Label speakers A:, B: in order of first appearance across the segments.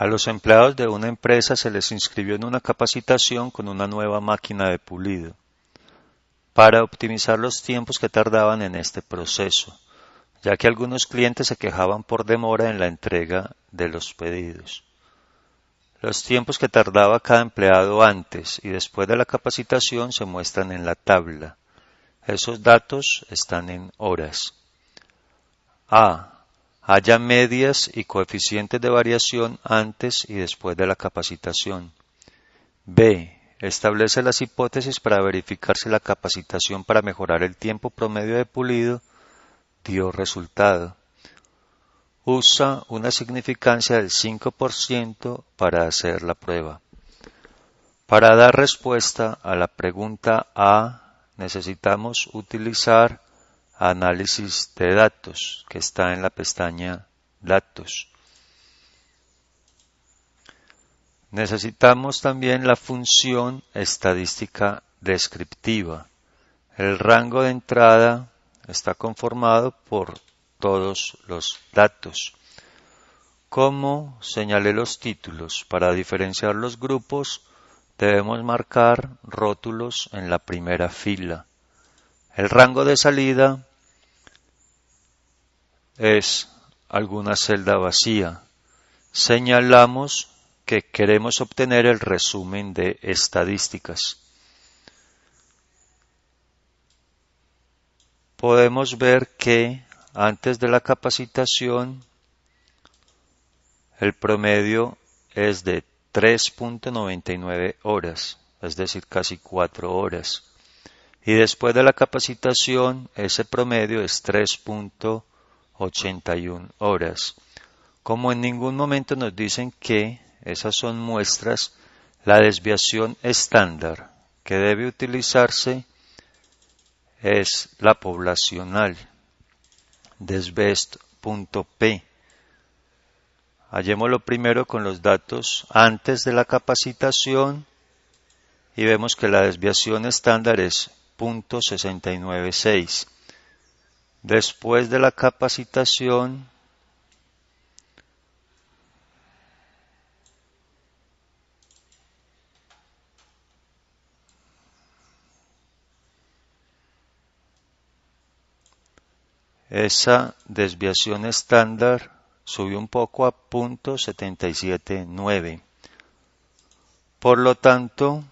A: A los empleados de una empresa se les inscribió en una capacitación con una nueva máquina de pulido para optimizar los tiempos que tardaban en este proceso, ya que algunos clientes se quejaban por demora en la entrega de los pedidos. Los tiempos que tardaba cada empleado antes y después de la capacitación se muestran en la tabla. Esos datos están en horas. A. Haya medias y coeficientes de variación antes y después de la capacitación. B. Establece las hipótesis para verificar si la capacitación para mejorar el tiempo promedio de pulido dio resultado. Usa una significancia del 5% para hacer la prueba. Para dar respuesta a la pregunta A, necesitamos utilizar análisis de datos, que está en la pestaña Datos. Necesitamos también la función estadística descriptiva. El rango de entrada está conformado por todos los datos. Como señalé los títulos, para diferenciar los grupos debemos marcar rótulos en la primera fila. El rango de salida es alguna celda vacía. Señalamos que queremos obtener el resumen de estadísticas. Podemos ver que antes de la capacitación el promedio es de 3.99 horas, es decir, casi 4 horas. Y después de la capacitación ese promedio es 3.81 horas. Como en ningún momento nos dicen que esas son muestras, la desviación estándar que debe utilizarse es la poblacional, desbest.p. Hallémoslo primero con los datos antes de la capacitación y vemos que la desviación estándar es 0.696. Después de la capacitación esa desviación estándar subió un poco a 0.779. Por lo tanto,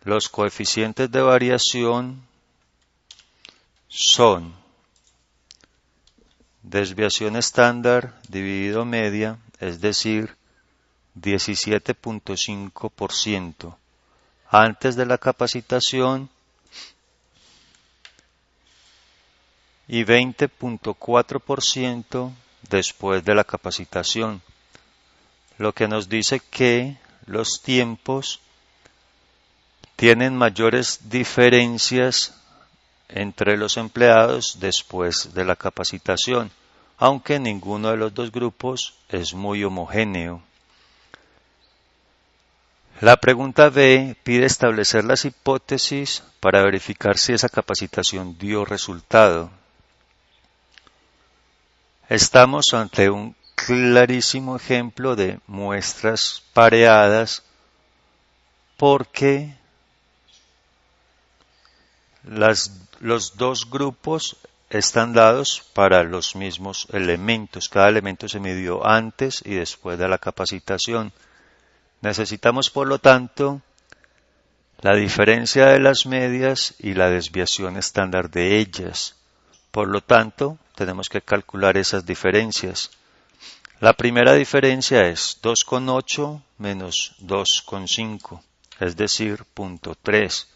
A: los coeficientes de variación son desviación estándar dividido media, es decir, 17.5% antes de la capacitación y 20.4% después de la capacitación, lo que nos dice que los tiempos tienen mayores diferencias entre los empleados después de la capacitación, aunque ninguno de los dos grupos es muy homogéneo. La pregunta B pide establecer las hipótesis para verificar si esa capacitación dio resultado. Estamos ante un clarísimo ejemplo de muestras pareadas porque los dos grupos están dados para los mismos elementos. Cada elemento se midió antes y después de la capacitación. Necesitamos, por lo tanto, la diferencia de las medias y la desviación estándar de ellas. Por lo tanto, tenemos que calcular esas diferencias. La primera diferencia es 2,8 menos 2,5, es decir, 0.3.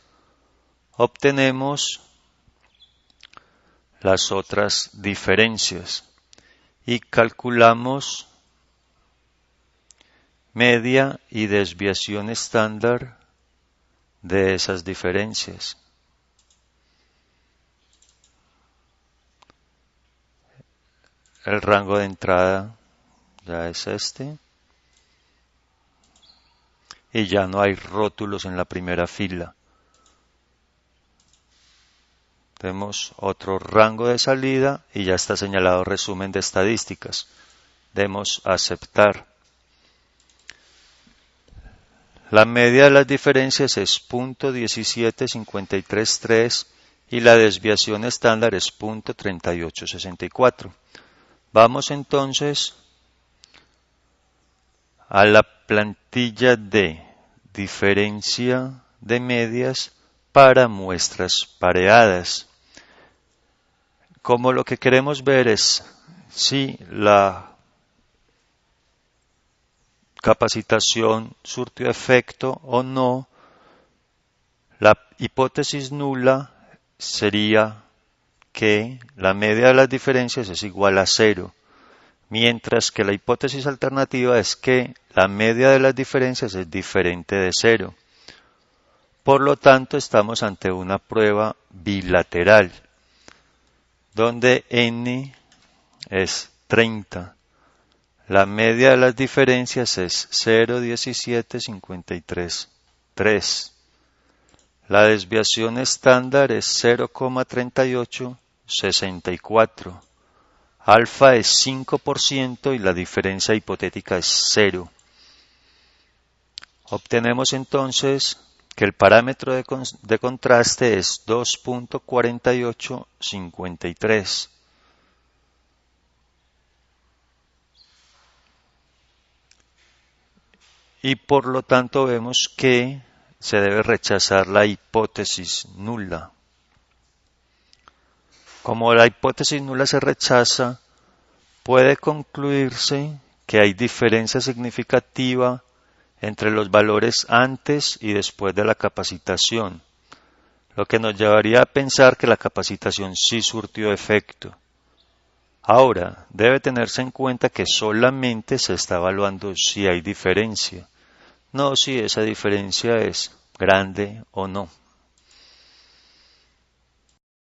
A: Obtenemos las otras diferencias y calculamos media y desviación estándar de esas diferencias. El rango de entrada ya es este y ya no hay rótulos en la primera fila. Tenemos otro rango de salida y ya está señalado resumen de estadísticas. Demos a aceptar. La media de las diferencias es 0.17533 y la desviación estándar es 0.3864. Vamos entonces a la plantilla de diferencia de medias para muestras pareadas. Como lo que queremos ver es si la capacitación surtió efecto o no, la hipótesis nula sería que la media de las diferencias es igual a 0, mientras que la hipótesis alternativa es que la media de las diferencias es diferente de 0. Por lo tanto, estamos ante una prueba bilateral, donde n es 30. La media de las diferencias es 0,1753,3. La desviación estándar es 0,3864. Alfa es 5% y la diferencia hipotética es 0. Obtenemos entonces que el parámetro de contraste es 2.4853. Y por lo tanto vemos que se debe rechazar la hipótesis nula. Como la hipótesis nula se rechaza, puede concluirse que hay diferencia significativa entre los valores antes y después de la capacitación, lo que nos llevaría a pensar que la capacitación sí surtió efecto. Ahora, debe tenerse en cuenta que solamente se está evaluando si hay diferencia, no si esa diferencia es grande o no.